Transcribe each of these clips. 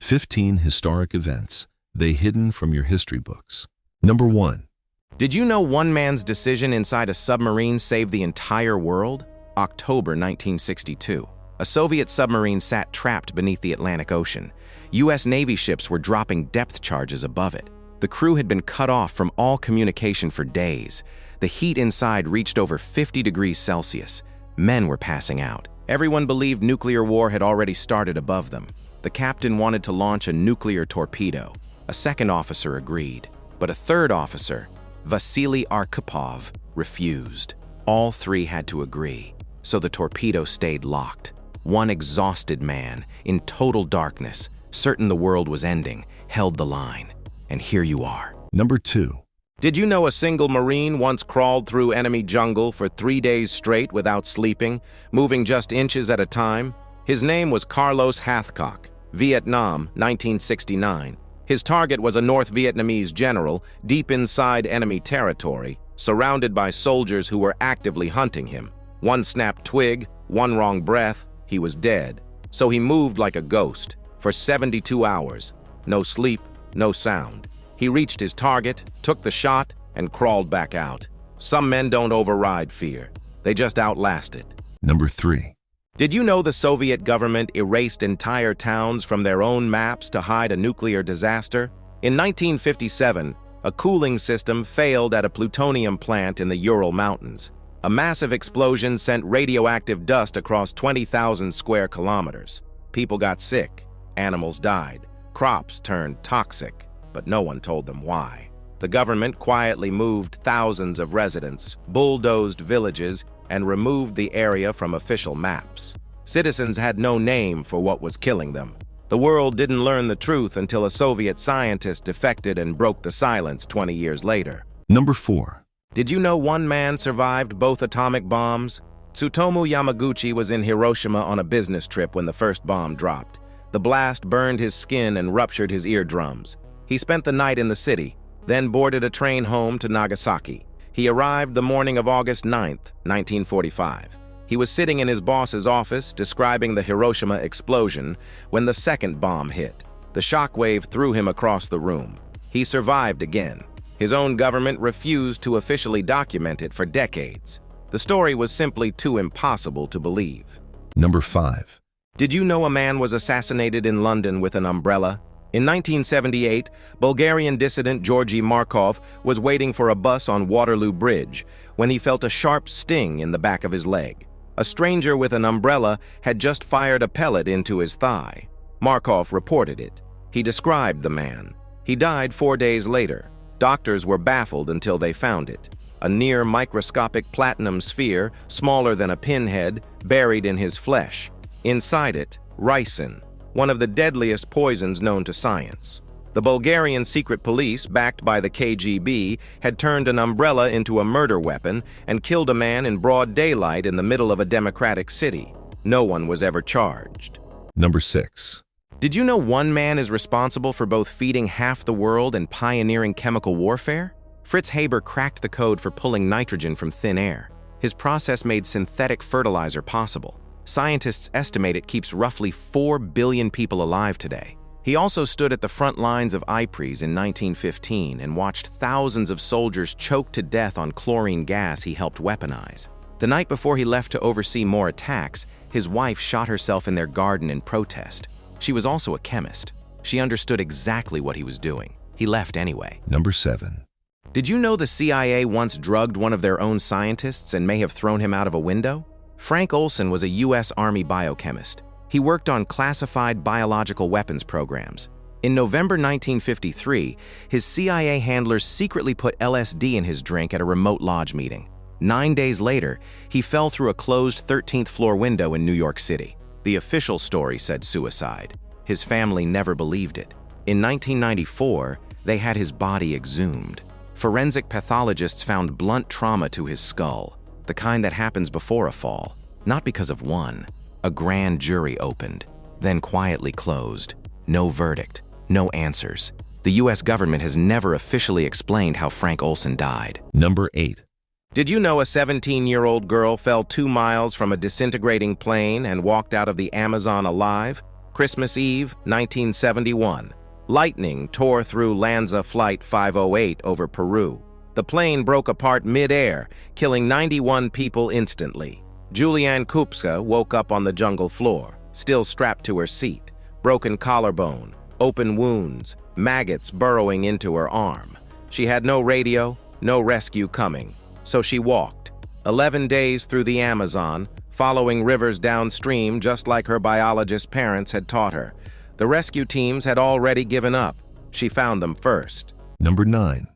15 historic events they hidden from your history books. Number 1. Did you know one man's decision inside a submarine saved the entire world? October 1962. A Soviet submarine sat trapped beneath the Atlantic Ocean. U.S. Navy ships were dropping depth charges above it. The crew had been cut off from all communication for days. The heat inside reached over 50 degrees Celsius. Men were passing out. Everyone believed nuclear war had already started above them. The captain wanted to launch a nuclear torpedo. A second officer agreed, but a third officer, Vasily Arkhipov, refused. All three had to agree, so the torpedo stayed locked. One exhausted man, in total darkness, certain the world was ending, held the line. And here you are. Number 2. Did you know a single Marine once crawled through enemy jungle for 3 days straight without sleeping, moving just inches at a time? His name was Carlos Hathcock, Vietnam, 1969. His target was a North Vietnamese general deep inside enemy territory, surrounded by soldiers who were actively hunting him. One snapped twig, one wrong breath, he was dead. So he moved like a ghost for 72 hours. No sleep, no sound. He reached his target, took the shot, and crawled back out. Some men don't override fear. They just outlast it. Number 3. Did you know the Soviet government erased entire towns from their own maps to hide a nuclear disaster? In 1957, a cooling system failed at a plutonium plant in the Ural Mountains. A massive explosion sent radioactive dust across 20,000 square kilometers. People got sick, animals died, crops turned toxic, but no one told them why. The government quietly moved thousands of residents, bulldozed villages, and removed the area from official maps. Citizens had no name for what was killing them. The world didn't learn the truth until a Soviet scientist defected and broke the silence 20 years later. Number 4. Did you know one man survived both atomic bombs? Tsutomu Yamaguchi was in Hiroshima on a business trip when the first bomb dropped. The blast burned his skin and ruptured his eardrums. He spent the night in the city, then boarded a train home to Nagasaki. He arrived the morning of August 9th, 1945. He was sitting in his boss's office describing the Hiroshima explosion when the second bomb hit. The shockwave threw him across the room. He survived again. His own government refused to officially document it for decades. The story was simply too impossible to believe. Number 5. Did you know a man was assassinated in London with an umbrella? In 1978, Bulgarian dissident Georgy Markov was waiting for a bus on Waterloo Bridge when he felt a sharp sting in the back of his leg. A stranger with an umbrella had just fired a pellet into his thigh. Markov reported it. He described the man. He died 4 days later. Doctors were baffled until they found it. A near-microscopic platinum sphere, smaller than a pinhead, buried in his flesh. Inside it, ricin, one of the deadliest poisons known to science. The Bulgarian secret police, backed by the KGB, had turned an umbrella into a murder weapon and killed a man in broad daylight in the middle of a democratic city. No one was ever charged. Number 6. Did you know one man is responsible for both feeding half the world and pioneering chemical warfare? Fritz Haber cracked the code for pulling nitrogen from thin air. His process made synthetic fertilizer possible. Scientists estimate it keeps roughly 4 billion people alive today. He also stood at the front lines of Ypres in 1915 and watched thousands of soldiers choke to death on chlorine gas he helped weaponize. The night before he left to oversee more attacks, his wife shot herself in their garden in protest. She was also a chemist. She understood exactly what he was doing. He left anyway. Number 7. Did you know the CIA once drugged one of their own scientists and may have thrown him out of a window? Frank Olson was a U.S. Army biochemist. He worked on classified biological weapons programs. In November 1953, his CIA handlers secretly put LSD in his drink at a remote lodge meeting. 9 days later, he fell through a closed 13th floor window in New York City. The official story said suicide. His family never believed it. In 1994, they had his body exhumed. Forensic pathologists found blunt trauma to his skull, the kind that happens before a fall, not because of one. A grand jury opened, then quietly closed. No verdict, no answers. The U.S. government has never officially explained how Frank Olson died. Number 8. Did you know a 17-year-old girl fell 2 miles from a disintegrating plane and walked out of the Amazon alive? Christmas Eve, 1971. Lightning tore through Lanza Flight 508 over Peru. The plane broke apart mid-air, killing 91 people instantly. Julianne Kupska woke up on the jungle floor, still strapped to her seat. Broken collarbone, open wounds, maggots burrowing into her arm. She had no radio, no rescue coming, so she walked. 11 days through the Amazon, following rivers downstream just like her biologist parents had taught her. The rescue teams had already given up. She found them first. Number 9.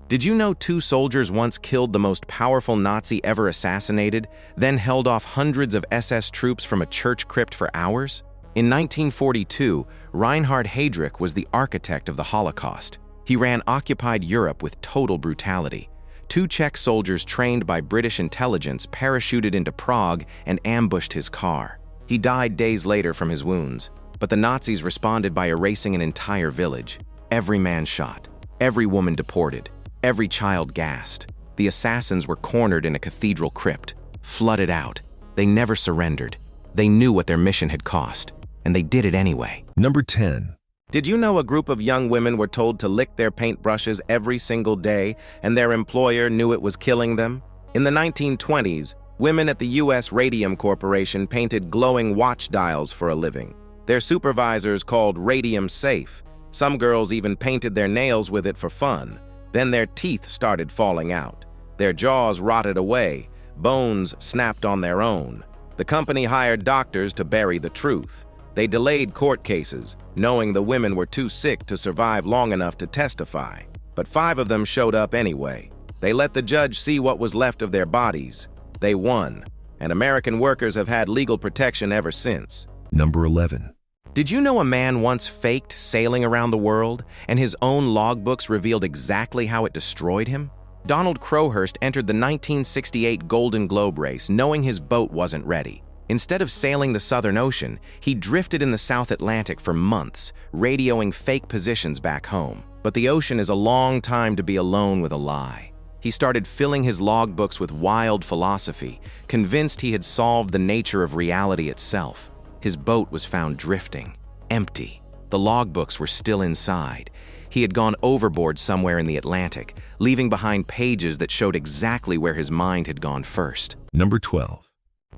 Did you know 2 soldiers once killed the most powerful Nazi ever assassinated, then held off hundreds of SS troops from a church crypt for hours? In 1942, Reinhard Heydrich was the architect of the Holocaust. He ran occupied Europe with total brutality. 2 Czech soldiers trained by British intelligence parachuted into Prague and ambushed his car. He died days later from his wounds, but the Nazis responded by erasing an entire village. Every man shot, every woman deported, every child gassed. The assassins were cornered in a cathedral crypt, flooded out. They never surrendered. They knew what their mission had cost, and they did it anyway. Number 10. Did you know a group of young women were told to lick their paintbrushes every single day, and their employer knew it was killing them? In the 1920s, women at the U.S. Radium Corporation painted glowing watch dials for a living. Their supervisors called radium safe. Some girls even painted their nails with it for fun. Then their teeth started falling out. Their jaws rotted away. Bones snapped on their own. The company hired doctors to bury the truth. They delayed court cases, knowing the women were too sick to survive long enough to testify. But 5 of them showed up anyway. They let the judge see what was left of their bodies. They won, and American workers have had legal protection ever since. Number 11. Did you know a man once faked sailing around the world, and his own logbooks revealed exactly how it destroyed him? Donald Crowhurst entered the 1968 Golden Globe race knowing his boat wasn't ready. Instead of sailing the Southern Ocean, he drifted in the South Atlantic for months, radioing fake positions back home. But the ocean is a long time to be alone with a lie. He started filling his logbooks with wild philosophy, convinced he had solved the nature of reality itself. His boat was found drifting, empty. The logbooks were still inside. He had gone overboard somewhere in the Atlantic, leaving behind pages that showed exactly where his mind had gone first. Number 12.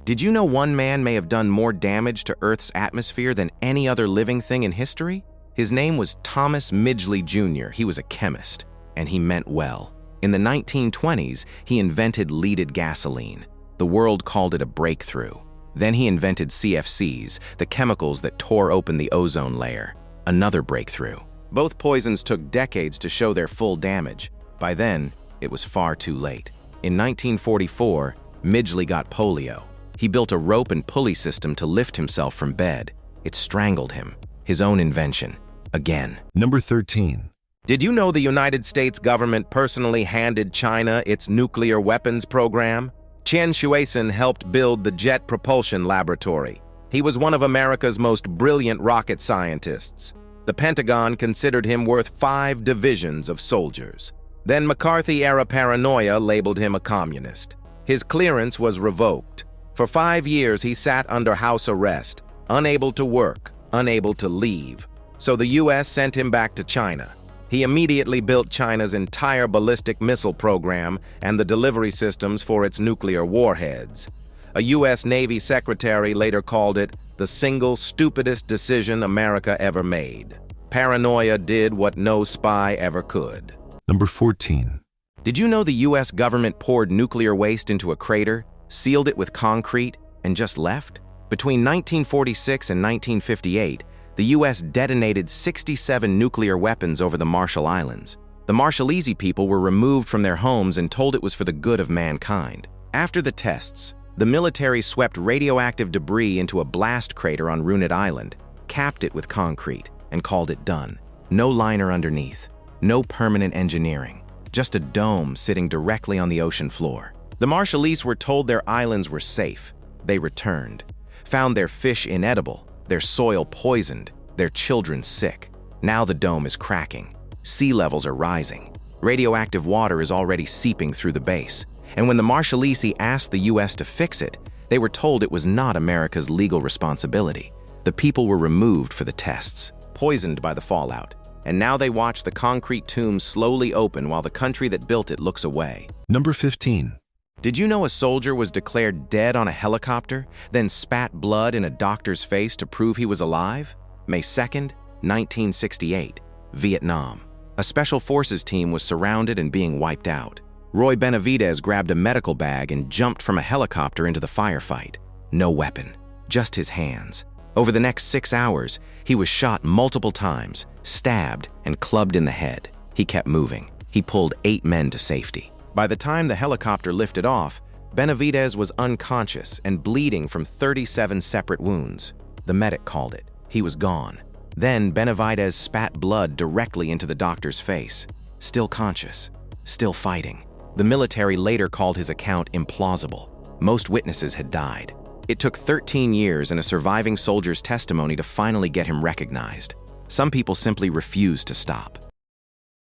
Did you know one man may have done more damage to Earth's atmosphere than any other living thing in history? His name was Thomas Midgley Jr. He was a chemist, and he meant well. In the 1920s, he invented leaded gasoline. The world called it a breakthrough. Then he invented CFCs, the chemicals that tore open the ozone layer. Another breakthrough. Both poisons took decades to show their full damage. By then, it was far too late. In 1944, Midgley got polio. He built a rope and pulley system to lift himself from bed. It strangled him. His own invention. Again. Number 13. Did you know the United States government personally handed China its nuclear weapons program? Qian Shuisun helped build the Jet Propulsion Laboratory. He was one of America's most brilliant rocket scientists. The Pentagon considered him worth 5 divisions of soldiers. Then McCarthy-era paranoia labeled him a communist. His clearance was revoked. For 5 years, he sat under house arrest, unable to work, unable to leave. So the U.S. sent him back to China. He immediately built China's entire ballistic missile program and the delivery systems for its nuclear warheads. A U.S. Navy secretary later called it the single stupidest decision America ever made. Paranoia did what no spy ever could. Number 14. Did you know the U.S. government poured nuclear waste into a crater, sealed it with concrete, and just left? Between 1946 and 1958, the U.S. detonated 67 nuclear weapons over the Marshall Islands. The Marshallese people were removed from their homes and told it was for the good of mankind. After the tests, the military swept radioactive debris into a blast crater on Runit Island, capped it with concrete, and called it done. No liner underneath, no permanent engineering, just a dome sitting directly on the ocean floor. The Marshallese were told their islands were safe. They returned, found their fish inedible, their soil poisoned, their children sick. Now the dome is cracking. Sea levels are rising. Radioactive water is already seeping through the base. And when the Marshallese asked the U.S. to fix it, they were told it was not America's legal responsibility. The people were removed for the tests, poisoned by the fallout, and now they watch the concrete tomb slowly open while the country that built it looks away. Number 15. Did you know a soldier was declared dead on a helicopter, then spat blood in a doctor's face to prove he was alive? May 2nd, 1968, Vietnam. A special forces team was surrounded and being wiped out. Roy Benavidez grabbed a medical bag and jumped from a helicopter into the firefight. No weapon, just his hands. Over the next 6 hours, he was shot multiple times, stabbed, and clubbed in the head. He kept moving. He pulled 8 men to safety. By the time the helicopter lifted off, Benavidez was unconscious and bleeding from 37 separate wounds. The medic called it. He was gone. Then Benavidez spat blood directly into the doctor's face. Still conscious, still fighting. The military later called his account implausible. Most witnesses had died. It took 13 years and a surviving soldier's testimony to finally get him recognized. Some people simply refused to stop.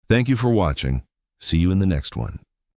Thank you for watching. See you in the next one.